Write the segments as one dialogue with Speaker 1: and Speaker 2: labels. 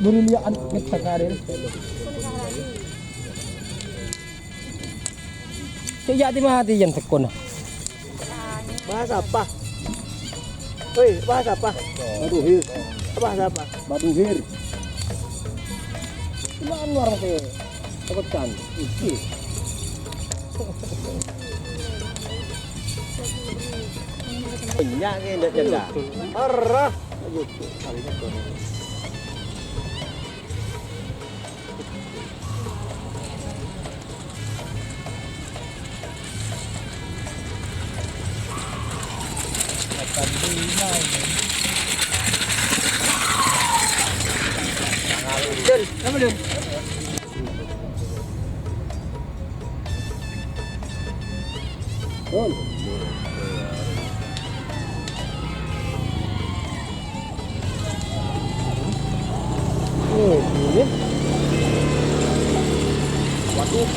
Speaker 1: Beriliaan kita karir. Kaya di mahati yan tekon.
Speaker 2: Bahasa apa? Woi, bahasa apa?
Speaker 1: Baduhir.
Speaker 2: Bahasa apa?
Speaker 1: Baduhir. Kumaan mo orang kayo. Takot kan. Iki.
Speaker 2: Banyak yang jaga. Arah. Dun, nama dun.
Speaker 1: Dun. Ini. Waduh.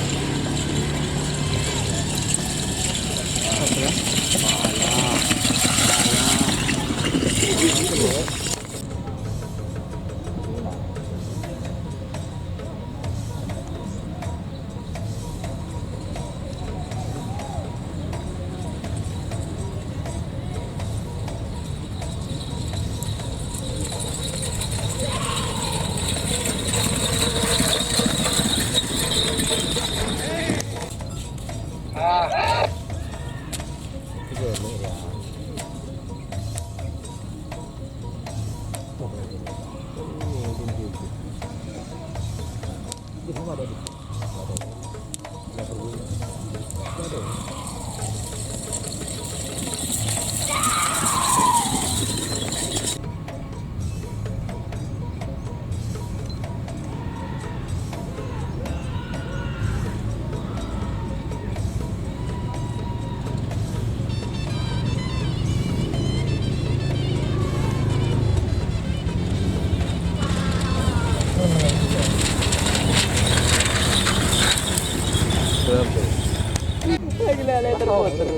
Speaker 2: Gila letter water.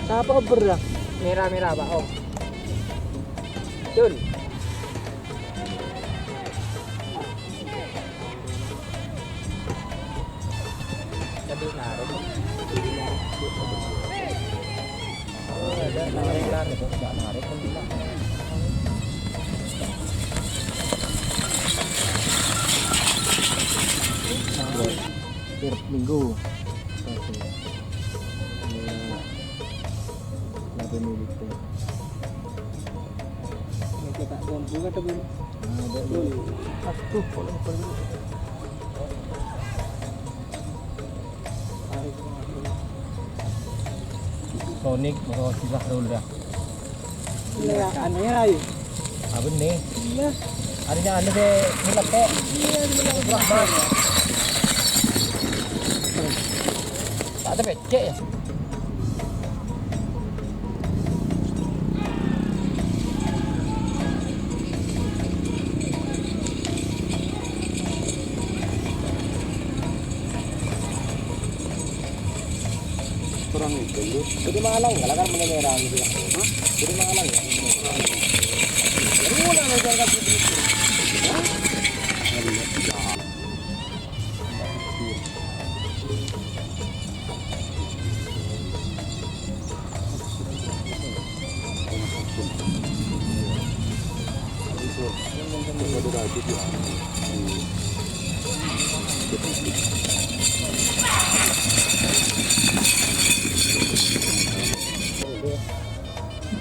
Speaker 2: Siapa keberang?
Speaker 1: Merah-merah Pak Om.
Speaker 2: Dun.
Speaker 1: Tadi naruh. Oh, ada narik itu enggak narik kan tidak. Tiap minggu. Lalu milik itu.
Speaker 2: Kita gombu kata bu.
Speaker 1: Ada dulu. Aku boleh. Sonic mau sila dulu dah.
Speaker 2: Iya, aneh ayo.
Speaker 1: Abang nih.
Speaker 2: Iya.
Speaker 1: Adanya anda deh nilap kok.
Speaker 2: Iya,
Speaker 1: Berapa banyak? Tak ada becek ya.
Speaker 2: Kurang itu lu.
Speaker 1: Jadi malang enggak kan merah gitu kan. Hah? Jadi malang ya.
Speaker 2: Jadi mulai ngajak begitu.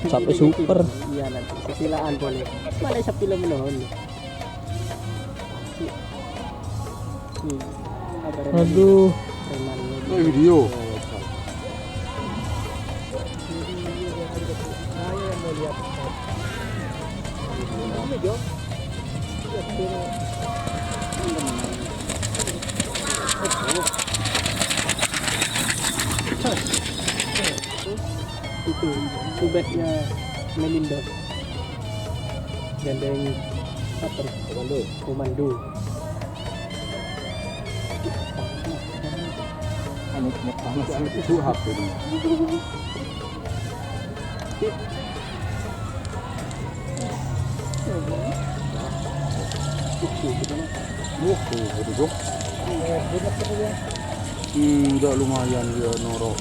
Speaker 1: Sampai super.
Speaker 2: Iya nanti sepilaan boleh. Mana sepila menahan.
Speaker 1: Aduh.
Speaker 2: Video. Itu subeknya Melindo gandeng apa komando
Speaker 1: Anu panas itu HP ini.
Speaker 3: Tuh. Udah lumayan dia Noro.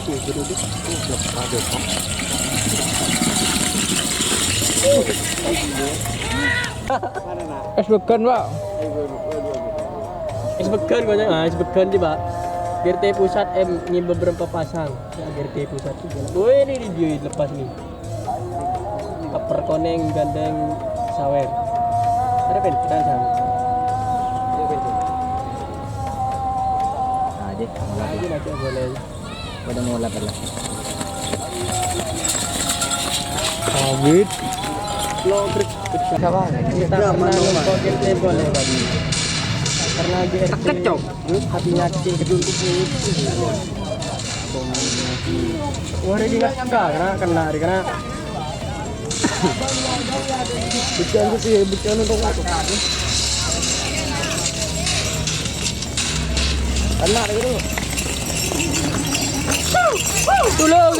Speaker 3: Udah ada kok.
Speaker 1: Es bekan, Pak.
Speaker 2: Es bekan banyak, es bekan di Pak. GRT pusat ini beberapa pasang. Ya, GRT pusat itu. Oh ini video lepas nih. Upper koneng gandeng sawer. Ada pen, kita sama.
Speaker 1: Aja,
Speaker 2: Lagi nanti boleh.
Speaker 1: pada mulai pala. Awit.
Speaker 2: Lo break.
Speaker 1: Siapa?
Speaker 2: Kita pernah nonton GRT boleh bagi. Karena GRT
Speaker 1: Kecok.
Speaker 2: hatinya kecil gedung kupu. Wah ini nggak karena karena
Speaker 3: Bukan sih, bukan untuk apa?
Speaker 2: kena gitu. Tolong.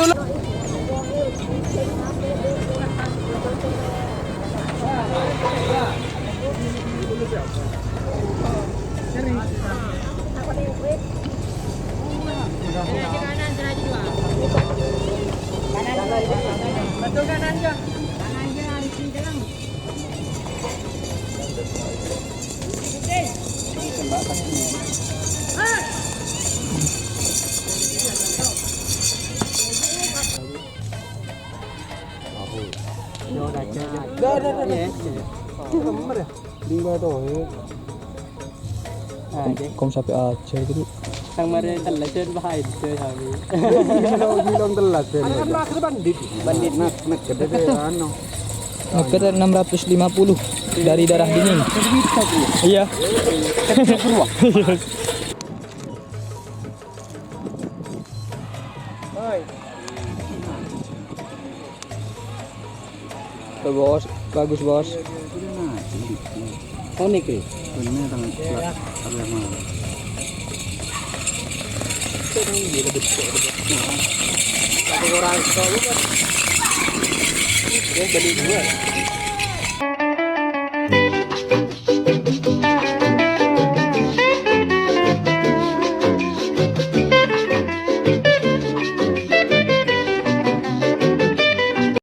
Speaker 1: Kom sampai aja gitu.
Speaker 2: Sang mare telesan bahaya itu kami.
Speaker 3: Bilang telat ya.
Speaker 2: Bandit
Speaker 3: Nak gede deh anu.
Speaker 1: Ngeker 650 dari darah dingin. Iya. Tuh, bos, bagus bos.
Speaker 2: unik nih.
Speaker 3: Bener tangan telat. Ada yang mana?
Speaker 2: Satu orang itu kan. Dia beli dua.